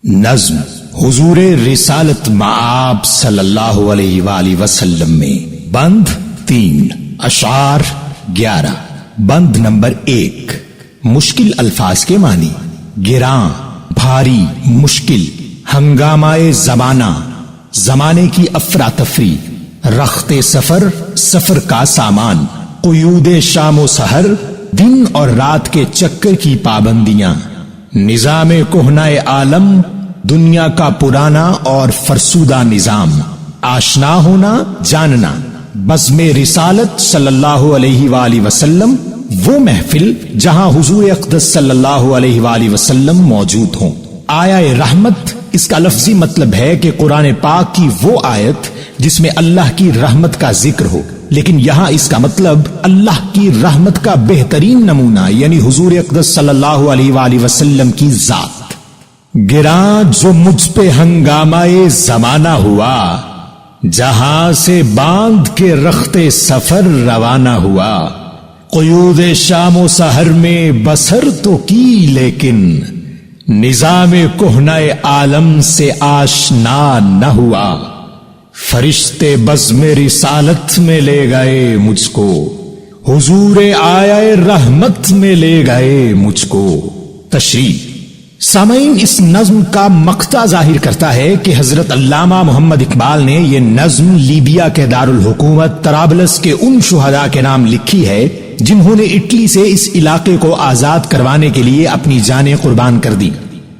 نظم حضور رسالت مآب صلی اللہ علیہ وآلہ وسلم میں بند 3 اشعار 11 بند نمبر 1 مشکل الفاظ کے معنی گراں بھاری مشکل ہنگامہ زمانہ زمانے کی افراتفری رخت سفر سفر کا سامان قیود شام و سحر دن اور رات کے چکر کی پابندیاں نظام کہنہ عالم دنیا کا پرانا اور فرسودہ نظام آشنا ہونا جاننا بزم رسالت صلی اللہ علیہ وآلہ وسلم وہ محفل جہاں حضور اقدس صلی اللہ علیہ وآلہ وسلم موجود ہوں آیا رحمت اس کا لفظی مطلب ہے کہ قرآن پاک کی وہ آیت جس میں اللہ کی رحمت کا ذکر ہو، لیکن یہاں اس کا مطلب اللہ کی رحمت کا بہترین نمونہ یعنی حضور اقدس صلی اللہ علیہ وآلہ وسلم کی ذات۔ گراں جو مجھ پہ ہنگامہ زمانہ ہوا، جہاں سے باندھ کے رخت سفر روانہ ہوا، قیود شام و سحر میں بسر تو کی لیکن نظام کہنہ عالم سے آشنا نہ ہوا۔ فرشتے بزم رسالت میں لے گئے مجھ کو، حضور آیا رحمت میں لے گئے مجھ کو۔ تشریح۔ سامعین، اس نظم کا مقطع ظاہر کرتا ہے کہ حضرت علامہ محمد اقبال نے یہ نظم لیبیا کے دارالحکومت طرابلس کے ان شہداء کے نام لکھی ہے جنہوں نے اٹلی سے اس علاقے کو آزاد کروانے کے لیے اپنی جانیں قربان کر دی۔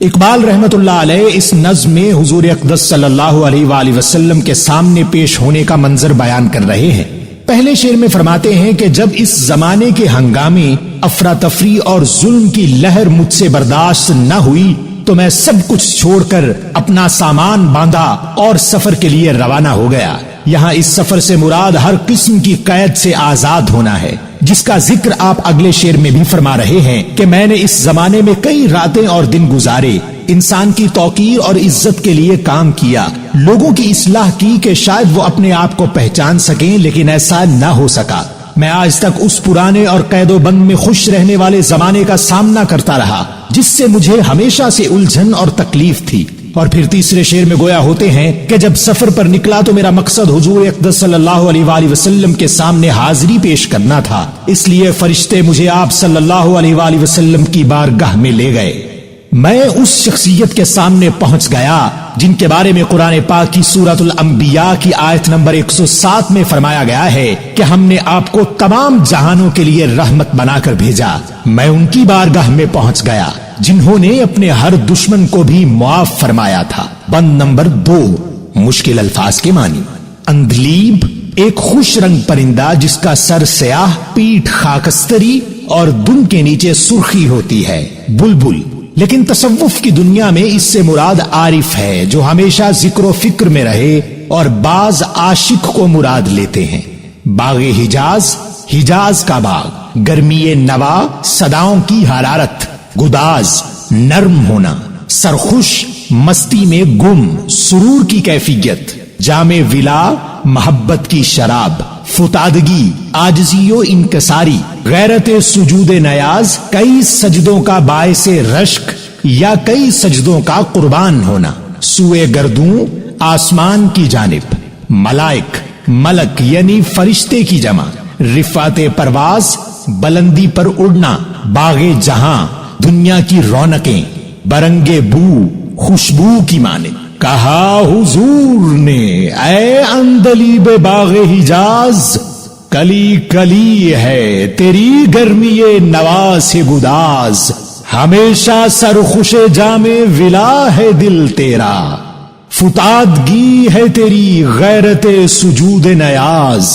اقبال رحمت اللہ علیہ اس نظم میں حضور اقدس صلی اللہ علیہ وآلہ وسلم کے سامنے پیش ہونے کا منظر بیان کر رہے ہیں۔ پہلے شعر میں فرماتے ہیں کہ جب اس زمانے کے ہنگامے افراتفری اور ظلم کی لہر مجھ سے برداشت نہ ہوئی تو میں سب کچھ چھوڑ کر اپنا سامان باندھا اور سفر کے لیے روانہ ہو گیا۔ یہاں اس سفر سے مراد ہر قسم کی قید سے آزاد ہونا ہے، جس کا ذکر آپ اگلے شعر میں بھی فرما رہے ہیں کہ میں نے اس زمانے میں کئی راتیں اور دن گزارے، انسان کی توقیر اور عزت کے لیے کام کیا، لوگوں کی اصلاح کی کہ شاید وہ اپنے آپ کو پہچان سکیں، لیکن ایسا نہ ہو سکا۔ میں آج تک اس پرانے اور قید و بند میں خوش رہنے والے زمانے کا سامنا کرتا رہا جس سے مجھے ہمیشہ سے الجھن اور تکلیف تھی۔ اور پھر تیسرے شعر میں گویا ہوتے ہیں کہ جب سفر پر نکلا تو میرا مقصد حضور اقدس صلی اللہ علیہ وآلہ وسلم کے سامنے حاضری پیش کرنا تھا، اس لیے فرشتے مجھے آپ صلی اللہ علیہ وآلہ وسلم کی بارگاہ میں لے گئے۔ میں اس شخصیت کے سامنے پہنچ گیا جن کے بارے میں قرآن پاک کی سورۃ الانبیاء کی آیت نمبر 107 میں فرمایا گیا ہے کہ ہم نے آپ کو تمام جہانوں کے لیے رحمت بنا کر بھیجا۔ میں ان کی بارگاہ میں پہنچ گیا جنہوں نے اپنے ہر دشمن کو بھی معاف فرمایا تھا۔ بند نمبر 2 مشکل الفاظ کے معنی اندلیب ایک خوش رنگ پرندہ جس کا سر سیاہ، پیٹھ خاکستری اور دم کے نیچے سرخی ہوتی ہے۔ بلبل، لیکن تصوف کی دنیا میں اس سے مراد عارف ہے جو ہمیشہ ذکر و فکر میں رہے اور بعض عاشق کو مراد لیتے ہیں۔ باغ حجاز، حجاز کا باغ، گرمی نوا، صداؤں کی حرارت، گداز نرم ہونا، سرخوش مستی میں گم، سرور کی کیفیت، جام ولا محبت کی شراب، فتادگی عاجزی و انکساری، غیرت سجود نیاز کئی سجدوں کا باعث رشک یا کئی سجدوں کا قربان ہونا، سوئے گردوں آسمان کی جانب، ملائک ملک یعنی فرشتے کی جمع، رفعت پرواز بلندی پر اڑنا، باغ جہاں دنیا کی رونقیں، برنگے بو خوشبو کی مانے۔ کہا حضور نے اے اندلیب باغ حجاز، کلی کلی ہے تیری گرمی نوا سے گداز، ہمیشہ سرخوش جام ولا ہے دل تیرا، فتادگی ہے تیری غیرت سجود نیاز،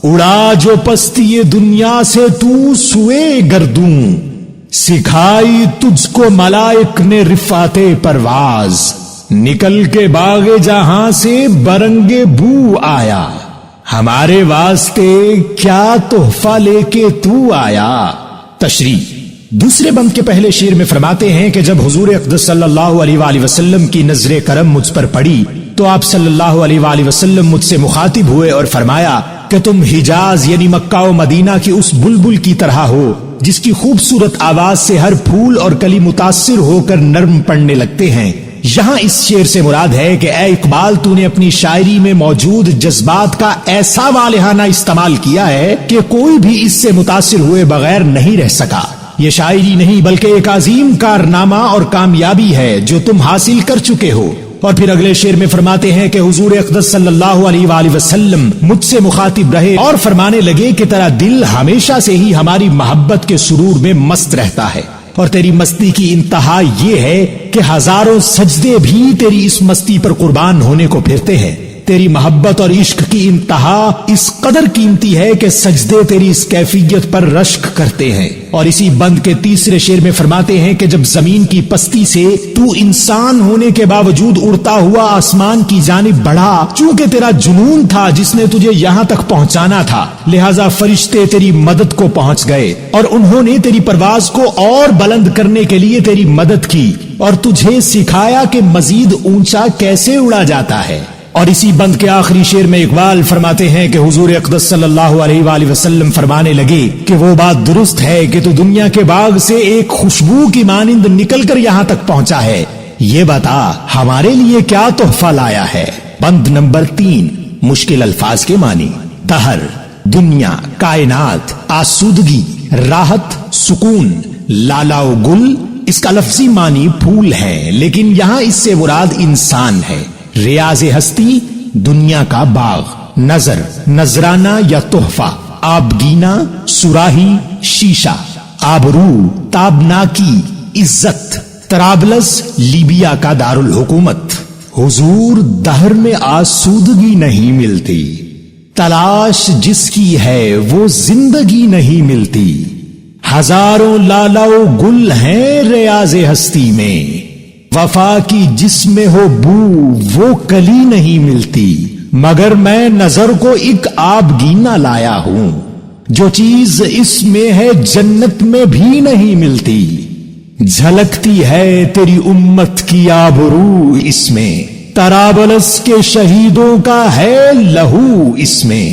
اڑا جو پستی دنیا سے تو سوئے گردوں، سکھائی تجھ کو ملائک نے رفعت پرواز، نکل کے باغ جہاں سے برنگے بو آیا، ہمارے واسطے کیا تحفہ لے کے تو آیا۔ تشریح۔ دوسرے بند کے پہلے شعر میں فرماتے ہیں کہ جب حضور اقدس صلی اللہ علیہ وآلہ وسلم کی نظر کرم مجھ پر پڑی تو آپ صلی اللہ علیہ وآلہ وسلم مجھ سے مخاطب ہوئے اور فرمایا کہ تم حجاز یعنی مکہ و مدینہ کی اس بلبل کی طرح ہو جس کی خوبصورت آواز سے ہر پھول اور کلی متاثر ہو کر نرم پڑنے لگتے ہیں، یہاں اس شعر سے مراد ہے کہ اے اقبال، تو نے اپنی شاعری میں موجود جذبات کا ایسا والہانہ استعمال کیا ہے کہ کوئی بھی اس سے متاثر ہوئے بغیر نہیں رہ سکا۔ یہ شاعری نہیں بلکہ ایک عظیم کارنامہ اور کامیابی ہے جو تم حاصل کر چکے ہو۔ اور پھر اگلے شعر میں فرماتے ہیں کہ حضور اقدس صلی اللہ علیہ وآلہ وسلم مجھ سے مخاطب رہے اور فرمانے لگے کہ تیرا دل ہمیشہ سے ہی ہماری محبت کے سرور میں مست رہتا ہے، اور تیری مستی کی انتہا یہ ہے کہ ہزاروں سجدے بھی تیری اس مستی پر قربان ہونے کو پھرتے ہیں۔ تیری محبت اور عشق کی انتہا اس قدر قیمتی ہے کہ سجدے تیری اس کیفیت پر رشک کرتے ہیں۔ اور اسی بند کے تیسرے شعر میں فرماتے ہیں کہ جب زمین کی پستی سے تو انسان ہونے کے باوجود اڑتا ہوا آسمان کی جانب بڑھا، چونکہ تیرا جنون تھا جس نے تجھے یہاں تک پہنچانا تھا، لہذا فرشتے تیری مدد کو پہنچ گئے اور انہوں نے تیری پرواز کو اور بلند کرنے کے لیے تیری مدد کی اور تجھے سکھایا کہ مزید اونچا کیسے اڑا جاتا ہے۔ اور اسی بند کے آخری شعر میں اقبال فرماتے ہیں کہ حضور اقدس صلی اللہ علیہ وآلہ وسلم فرمانے لگے کہ وہ بات درست ہے کہ تو دنیا کے باغ سے ایک خوشبو کی مانند نکل کر یہاں تک پہنچا ہے، یہ بتا ہمارے لیے کیا تحفہ لایا ہے۔ بند نمبر 3، مشکل الفاظ کے معنی۔ طہر، دنیا، کائنات، آسودگی، راحت، سکون، لالا و گل، اس کا لفظی معنی پھول ہے، لیکن یہاں اس سے مراد انسان ہے۔ ریاض ہستی، دنیا کا باغ، نظر، نذرانہ یا تحفہ، آبگینہ، سراہی، شیشہ، آبرو، تابناکی، عزت، طرابلس، لیبیا کا دارالحکومت۔ حضور، دہر میں آسودگی نہیں ملتی، تلاش جس کی ہے وہ زندگی نہیں ملتی، ہزاروں لالا و گل ہیں ریاض ہستی میں، وفا کی جس میں ہو بو وہ کلی نہیں ملتی، مگر میں نظر کو ایک آبگینہ لایا ہوں، جو چیز اس میں ہے جنت میں بھی نہیں ملتی، جھلکتی ہے تیری امت کی آبرو اس میں، طرابلس کے شہیدوں کا ہے لہو اس میں۔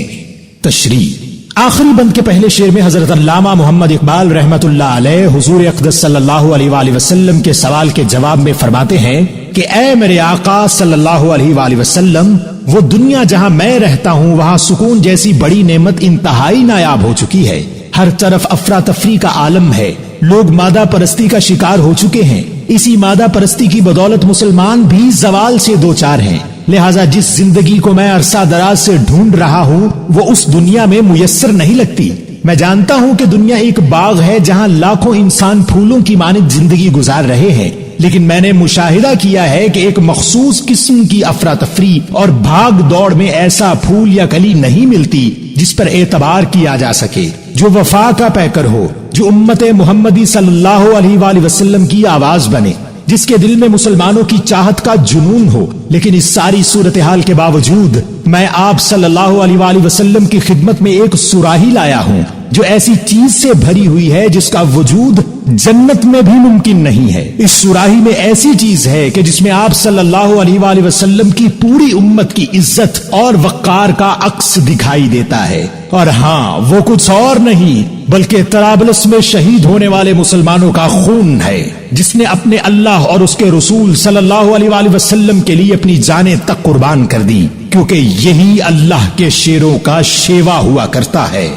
تشریح۔ آخری بند کے پہلے شعر میں حضرت علامہ محمد اقبال رحمت اللہ علیہ حضور اقدس صلی اللہ علیہ وآلہ وسلم کے سوال کے جواب میں فرماتے ہیں کہ اے میرے آقا صلی اللہ علیہ وآلہ وسلم، وہ دنیا جہاں میں رہتا ہوں وہاں سکون جیسی بڑی نعمت انتہائی نایاب ہو چکی ہے، ہر طرف افراتفری کا عالم ہے، لوگ مادہ پرستی کا شکار ہو چکے ہیں، اسی مادہ پرستی کی بدولت مسلمان بھی زوال سے دوچار ہیں، لہٰذا جس زندگی کو میں عرصہ دراز سے ڈھونڈ رہا ہوں وہ اس دنیا میں میسر نہیں لگتی۔ میں جانتا ہوں کہ دنیا ایک باغ ہے جہاں لاکھوں انسان پھولوں کی مانند زندگی گزار رہے ہیں، لیکن میں نے مشاہدہ کیا ہے کہ ایک مخصوص قسم کی افراتفری اور بھاگ دوڑ میں ایسا پھول یا کلی نہیں ملتی جس پر اعتبار کیا جا سکے، جو وفا کا پیکر ہو، جو امت محمدی صلی اللہ علیہ وآلہ وسلم کی آواز بنے، جس کے دل میں مسلمانوں کی چاہت کا جنون ہو۔ لیکن اس ساری صورتحال کے باوجود میں آپ صلی اللہ علیہ وآلہ وسلم کی خدمت میں ایک سراہی لایا ہوں جو ایسی چیز سے بھری ہوئی ہے جس کا وجود جنت میں بھی ممکن نہیں ہے۔ اس سراہی میں ایسی چیز ہے کہ جس میں آپ صلی اللہ علیہ وآلہ وسلم کی پوری امت کی عزت اور وقار کا عکس دکھائی دیتا ہے، اور ہاں وہ کچھ اور نہیں بلکہ طرابلس میں شہید ہونے والے مسلمانوں کا خون ہے، جس نے اپنے اللہ اور اس کے رسول صلی اللہ علیہ وآلہ وسلم کے لیے اپنی جانیں تک قربان کر دی، کیونکہ یہی اللہ کے شیروں کا شیوا ہوا کرتا ہے۔